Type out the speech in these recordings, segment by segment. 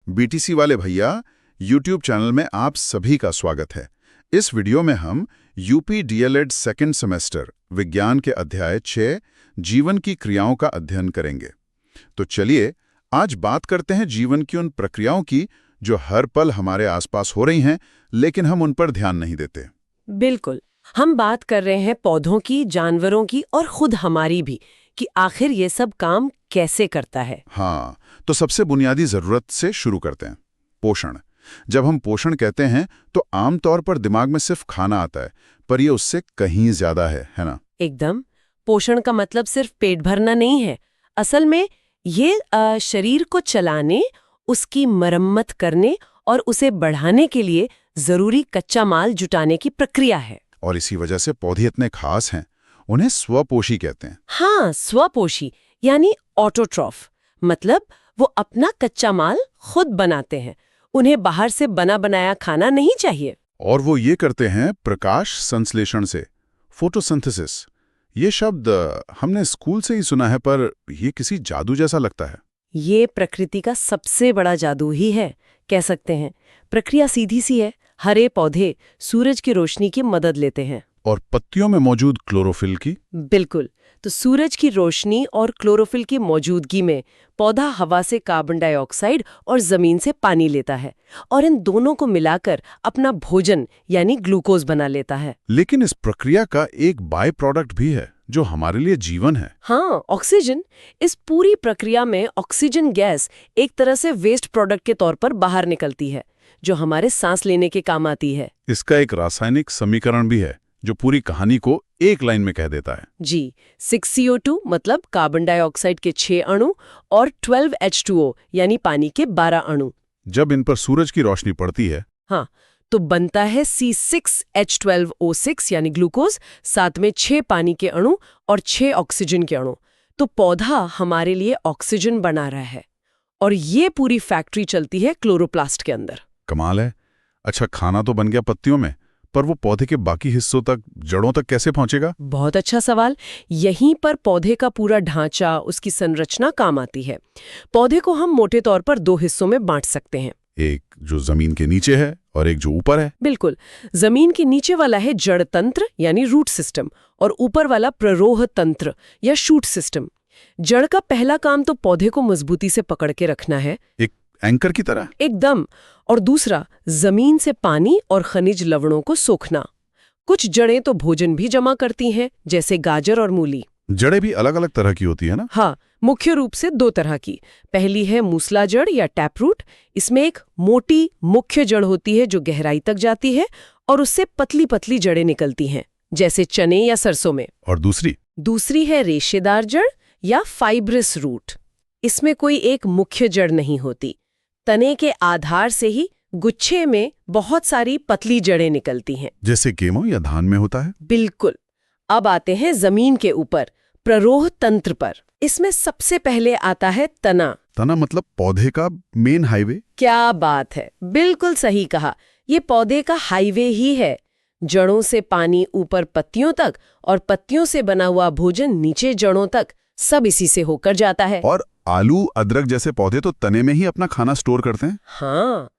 BTC वाले भैया, YouTube channel में आप सभी का स्वागत है। इस वीडियो में हम यूपी डीएलएड सेकेंड सेमेस्टर विज्ञान के अध्याय 6 जीवन की क्रियाओं का अध्ययन करेंगे। तो चलिए आज बात करते हैं जीवन की उन प्रक्रियाओं की जो हर पल हमारे आसपास हो रही हैं, लेकिन हम उन पर ध्यान नहीं देते। बिल्कुल, हम बात कर रहे हैं पौधों की, जानवरों की और खुद हमारी भी, कि आखिर ये सब काम कैसे करता है। हाँ, तो सबसे बुनियादी जरूरत से शुरू करते हैं, पोषण। जब हम पोषण कहते हैं तो आमतौर पर दिमाग में सिर्फ खाना आता है, पर ये उससे कहीं ज्यादा है ना? एकदम। पोषण का मतलब सिर्फ पेट भरना नहीं है। असल में ये शरीर को चलाने, उसकी मरम्मत करने और उसे बढ़ाने के लिए जरूरी कच्चा माल जुटाने की प्रक्रिया है। और इसी वजह से पौधे इतने खास हैं। उन्हें स्वपोषी कहते हैं। हाँ, स्वपोषी यानी ऑटोट्रॉफ, मतलब वो अपना कच्चा माल खुद बनाते हैं। उन्हें बाहर से बना बनाया खाना नहीं चाहिए। और वो ये करते हैं प्रकाश संश्लेषण से, फोटोसिंथेसिस। ये शब्द हमने स्कूल से ही सुना है, पर ये किसी जादू जैसा लगता है। ये प्रकृति का सबसे बड़ा जादू ही है, कह सकते हैं। प्रक्रिया सीधी सी है। हरे पौधे सूरज की रोशनी की मदद लेते हैं। और पत्तियों में मौजूद क्लोरोफिल की? बिल्कुल। तो सूरज की रोशनी और क्लोरोफिल की मौजूदगी में पौधा हवा से कार्बन डाइऑक्साइड और जमीन से पानी लेता है और इन दोनों को मिलाकर अपना भोजन यानी ग्लूकोज बना लेता है। लेकिन इस प्रक्रिया का एक बाय प्रोडक्ट भी है जो हमारे लिए जीवन है। हाँ, ऑक्सीजन। इस पूरी प्रक्रिया में ऑक्सीजन गैस एक तरह से वेस्ट प्रोडक्ट के तौर पर बाहर निकलती है, जो हमारे सांस लेने के काम आती है। इसका एक रासायनिक समीकरण भी है जो पूरी कहानी को एक लाइन में कह देता है। जी, 6CO2 मतलब कार्बन डाइऑक्साइड के 6 अणु और 12H2O यानी पानी के 12 अणु। जब इन पर सूरज की रोशनी पड़ती है, हाँ, तो बनता है C6H12O6 यानी ग्लूकोज, साथ में 6 पानी के अणु और 6 ऑक्सीजन के अणु। तो पौधा हमारे लिए ऑक्सीजन बना रहा है और ये पूरी फैक्ट्री चलती है क्लोरोप्लास्ट के अंदर। कमाल है। अच्छा, खाना तो बन गया पत्तियों में, पर वो पौधे के बाकी हिस्सों तक, जड़ों तक कैसे पहुंचेगा? बहुत अच्छा सवाल। यहीं पर पौधे का पूरा ढांचा, उसकी संरचना काम आती है। पौधे को हम मोटे तौर पर 2 हिस्सों में बांट सकते हैं। एक जो जमीन के नीचे है और एक जो ऊपर है। बिल्कुल। जमीन के नीचे वाला है जड़ तंत्र यानी रूट सिस्टम और ऊपर वाला प्ररोह तंत्र या शूट सिस्टम। जड़ का पहला काम तो पौधे को मजबूती से पकड़ के रखना है, एक एंकर की तरह। एकदम। और दूसरा, जमीन से पानी और खनिज लवणों को सोखना। कुछ जड़ें तो भोजन भी जमा करती हैं, जैसे गाजर और मूली। जड़ें भी अलग अलग तरह की होती है ना? हाँ, मुख्य रूप से 2 तरह की। पहली है मूसला जड़ या टैपरूट। इसमें एक मोटी मुख्य जड़ होती है जो गहराई तक जाती है और उससे पतली पतली जड़ें निकलती हैं, जैसे चने या सरसों में। और दूसरी है रेशेदार जड़ या फाइब्रस रूट। इसमें कोई एक मुख्य जड़ नहीं होती। तने के आधार से ही गुच्छे में बहुत सारी पतली जड़ें निकलती हैं, जैसे गेहूं या धान में होता है। बिल्कुल। अब आते हैं जमीन के ऊपर, प्ररोह तंत्र पर। इसमें सबसे पहले आता है तना। तना मतलब पौधे का मेन हाईवे। क्या बात है, बिल्कुल सही कहा। ये पौधे का हाईवे ही है। जड़ों से पानी ऊपर पत्तियों तक और पत्तियों से बना हुआ भोजन नीचे जड़ों तक, सब इसी से होकर जाता है। और आलू, अदरक जैसे पौधे तो तने में ही अपना खाना स्टोर करते हैं। हाँ,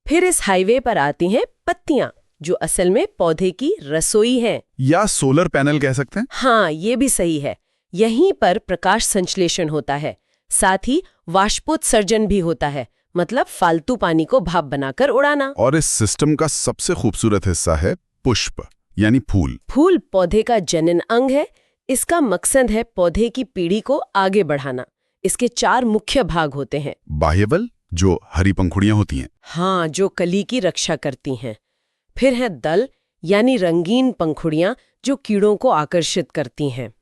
फिर इस हाईवे पर आती हैं पत्तियां, जो असल में पौधे की रसोई हैं। या सोलर पैनल कह सकते हैं। हाँ, ये भी सही है। यहीं पर प्रकाश संश्लेषण होता है, साथ ही वाष्पोत्सर्जन भी होता है, मतलब फालतू पानी को भाप बनाकर उड़ाना। और इस सिस्टम का सबसे खूबसूरत हिस्सा है पुष्प यानी फूल। फूल पौधे का जनन अंग है। इसका मकसद है पौधे की पीढ़ी को आगे बढ़ाना। इसके 4 मुख्य भाग होते हैं। बाह्यबल, जो हरी पंखुड़ियां होती हैं। हाँ, जो कली की रक्षा करती हैं। फिर है दल यानी रंगीन पंखुड़ियां, जो कीड़ों को आकर्षित करती हैं।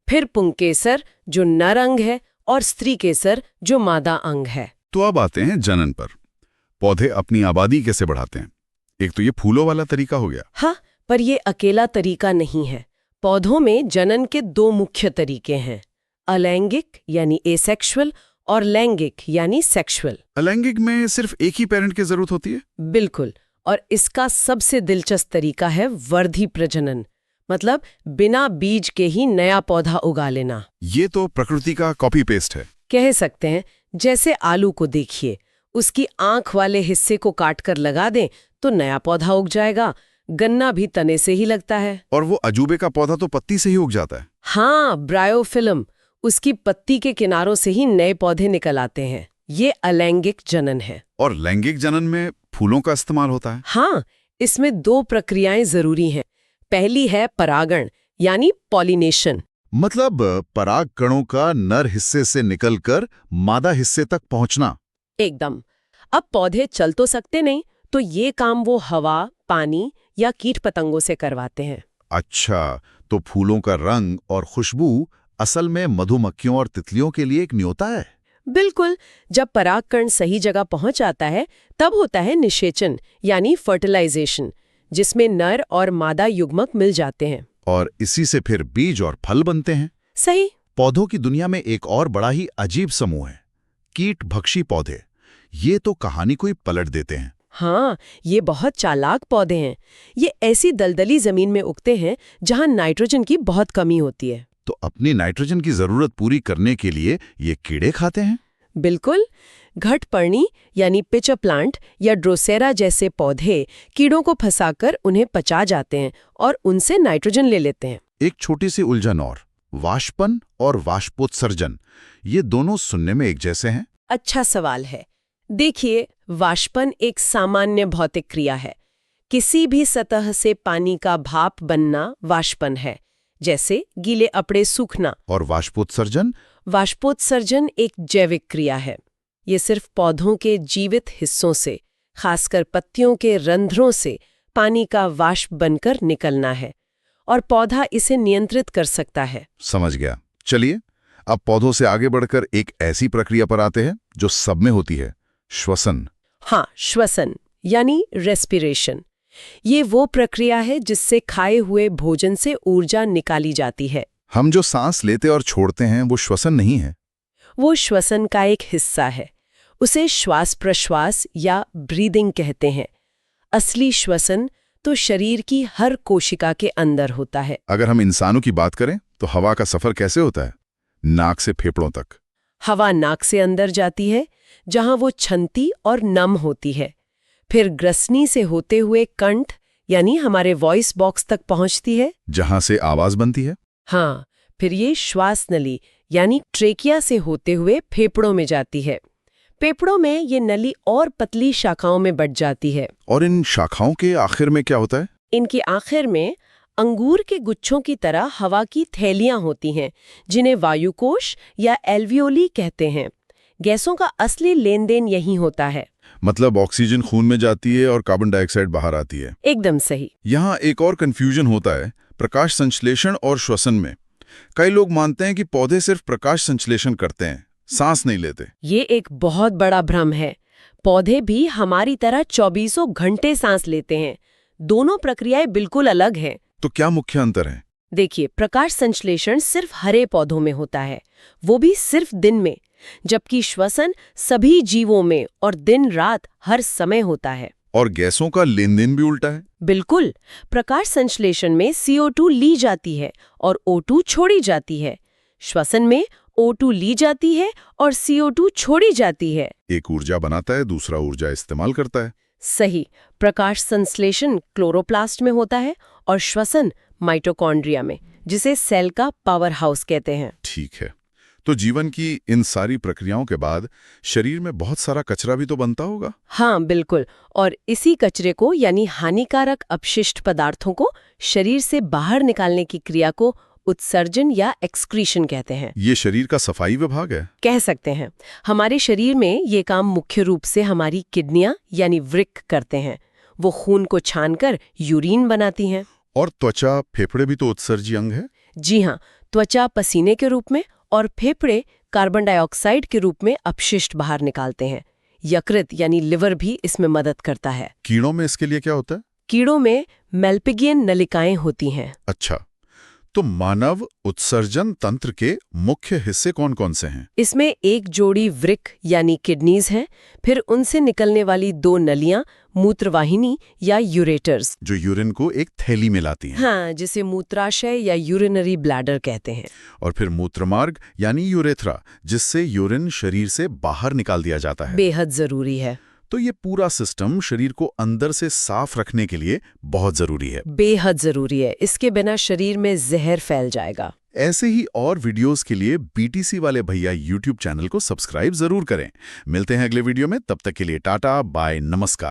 फिर पुंकेसर, जो नर अंग है, और स्त्री केसर, जो मादा अंग है। तो अब आते हैं जनन पर। पौधे अपनी आबादी कैसे बढ़ाते हैं? एक तो ये फूलों वाला तरीका हो गया। हाँ, पर ये अकेला तरीका नहीं है। पौधों में जनन के 2 मुख्य तरीके हैं, अलैंगिक यानी एसेक्सुअल और लैंगिक यानी सेक्सुअल। अलैंगिक में सिर्फ एक ही पेरेंट की जरूरत होती है? बिल्कुल। और इसका सबसे दिलचस्प तरीका है वर्धी प्रजनन, मतलब बिना बीज के ही नया पौधा उगा लेना। ये तो प्रकृति का कॉपी पेस्ट है, कह सकते हैं। जैसे आलू को देखिए, उसकी आंख वाले हिस्से को काट कर लगा दें तो नया पौधा उग जाएगा। गन्ना भी तने से ही लगता है। और वो अजूबे का पौधा तो पत्ती से ही उग जाता है। हाँ, ब्रायोफिल्म, उसकी पत्ती के किनारों से ही नए पौधे निकल आते हैं। ये अलैंगिक जनन है। और लैंगिक जनन में फूलों का इस्तेमाल होता है? हाँ, इसमें 2 प्रक्रियाएं जरूरी हैं। पहली है परागण यानी पॉलिनेशन। मतलब पराग कणों का नर हिस्से से निकलकर मादा हिस्से तक पहुंचना। एकदम। अब पौधे चल तो सकते नहीं, तो ये काम वो हवा, पानी या कीट पतंगों से करवाते हैं। अच्छा, तो फूलों का रंग और खुशबू असल में मधुमक्खियों और तितलियों के लिए एक न्योता है। बिल्कुल। जब परागकण सही जगह पहुंच आता है तब होता है निषेचन यानी फर्टिलाइजेशन, जिसमें नर और मादा युग्मक मिल जाते हैं। और इसी से फिर बीज और फल बनते हैं। सही। पौधों की दुनिया में एक और बड़ा ही अजीब समूह है, कीट भक्षी पौधे। ये तो कहानी को ही पलट देते हैं। हाँ, ये बहुत चालाक पौधे हैं। ये ऐसी दलदली जमीन में उगते हैं जहां नाइट्रोजन की बहुत कमी होती है। तो अपनी नाइट्रोजन की जरूरत पूरी करने के लिए ये कीड़े खाते हैं? बिल्कुल। घटपर्णी यानी पिचर प्लांट या ड्रोसेरा जैसे पौधे कीड़ों को फंसाकर उन्हें पचा जाते हैं और उनसे नाइट्रोजन ले लेते हैं। एक छोटी सी उलझन और, वाष्पन और वाष्पोत्सर्जन, ये दोनों सुनने में एक जैसे हैं? अच्छा सवाल है। देखिए, वाष्पन एक सामान्य भौतिक क्रिया है। किसी भी सतह से पानी का भाप बनना वाष्पन है, जैसे गीले कपड़े सूखना। और वाष्पोत्सर्जन? वाष्पोत्सर्जन एक जैविक क्रिया है। ये सिर्फ पौधों के जीवित हिस्सों से, खासकर पत्तियों के रंध्रों से पानी का वाष्प बनकर निकलना है और पौधा इसे नियंत्रित कर सकता है। समझ गया। चलिए, अब पौधों से आगे बढ़कर एक ऐसी प्रक्रिया पर आते हैं जो सब में होती है, श्वसन। हाँ, श्वसन यानी रेस्पिरेशन। ये वो प्रक्रिया है जिससे खाए हुए भोजन से ऊर्जा निकाली जाती है। हम जो सांस लेते और छोड़ते हैं वो श्वसन नहीं है? वो श्वसन का एक हिस्सा है। उसे श्वास प्रश्वास या ब्रीदिंग कहते हैं। असली श्वसन तो शरीर की हर कोशिका के अंदर होता है। अगर हम इंसानों की बात करें तो हवा का सफर कैसे होता है? नाक से फेफड़ों तक। हवा नाक से अंदर जाती है, जहां वो छनती और नम होती है। फिर ग्रसनी से होते हुए कंठ यानी हमारे वॉइस बॉक्स तक पहुंचती है, जहां से आवाज बनती है। हाँ, फिर ये श्वास नली यानी ट्रेकिया से होते हुए फेफड़ों में जाती है। फेफड़ों में ये नली और पतली शाखाओं में बढ़ जाती है। और इन शाखाओं के आखिर में क्या होता है? इनके आखिर में अंगूर के गुच्छों की तरह हवा की थैलियां होती हैं, जिन्हें वायुकोश या एल्वियोली कहते हैं। गैसों का असली लेन देन यही होता है। मतलब ऑक्सीजन खून में जाती है और कार्बन डाइऑक्साइड बाहर आती है। एकदम सही। यहाँ एक और कंफ्यूजन होता है प्रकाश संश्लेषण और श्वसन में। कई लोग मानते हैं कि पौधे सिर्फ प्रकाश संश्लेषण करते हैं, सांस नहीं लेते। ये एक बहुत बड़ा भ्रम है। पौधे भी हमारी तरह 24 घंटे सांस लेते हैं। दोनों प्रक्रियाएं बिल्कुल अलग हैं। तो क्या मुख्य अंतर है? देखिए, प्रकाश संश्लेषण सिर्फ हरे पौधों में होता है, वो भी सिर्फ दिन में, जबकि श्वसन सभी जीवों में और दिन रात हर समय होता है। और गैसों का लेन देन भी उल्टा है? बिल्कुल। प्रकाश संश्लेषण में CO2 ली जाती है और O2 छोड़ी जाती है। श्वसन में O2 ली जाती है और CO2 छोड़ी जाती है। एक ऊर्जा बनाता है, दूसरा ऊर्जा इस्तेमाल करता है। सही। प्रकाश संश्लेषण क्लोरोप्लास्ट में होता है और श्वसन माइटोकॉन्ड्रिया में, जिसे सेल का पावर हाउस कहते हैं। ठीक है। तो जीवन की इन सारी प्रक्रियाओं के बाद शरीर में बहुत सारा कचरा भी तो बनता होगा? हाँ, बिल्कुल। और इसी कचरे को यानी हानिकारक अपशिष्ट पदार्थों को शरीर से बाहर निकालने की क्रिया को उत्सर्जन या एक्सक्रीशन कहते हैं। ये शरीर का सफाई विभाग है? कह सकते हैं। हमारे शरीर में ये काम मुख्य रूप से हमारी किडनियां यानी वृक्क करते हैं। वो खून को छानकर यूरिन बनाती हैं। और त्वचा, फेफड़े भी तो उत्सर्जी अंग है? जी हाँ, त्वचा पसीने के रूप में और फेफड़े कार्बन डाइऑक्साइड के रूप में अपशिष्ट बाहर निकालते हैं। यकृत यानी लिवर भी इसमें मदद करता है। कीड़ों में इसके लिए क्या होता है? कीड़ों में मेल्पिगियन नलिकाएं होती हैं। अच्छा, तो मानव उत्सर्जन तंत्र के मुख्य हिस्से कौन-कौन से हैं? इसमें एक जोड़ी वृक्क यानी किडनीज हैं, फिर उनसे निकलने वाली 2 नलियां मूत्रवाहिनी या यूरेटर्स, जो यूरिन को एक थैली में लाती हैं। हाँ, जिसे मूत्राशय या यूरिनरी ब्लैडर कहते हैं। और फिर मूत्रमार्ग यानी यूरेथ्रा, जिससे यूरिन शरीर से बाहर निकाल दिया जाता है। बेहद जरूरी है। तो ये पूरा सिस्टम शरीर को अंदर से साफ रखने के लिए बहुत जरूरी है। बेहद जरूरी है। इसके बिना शरीर में जहर फैल जाएगा। ऐसे ही और वीडियोस के लिए बीटीसी वाले भैया यूट्यूब चैनल को सब्सक्राइब जरूर करें। मिलते हैं अगले वीडियो में, तब तक के लिए टाटा बाय नमस्कार।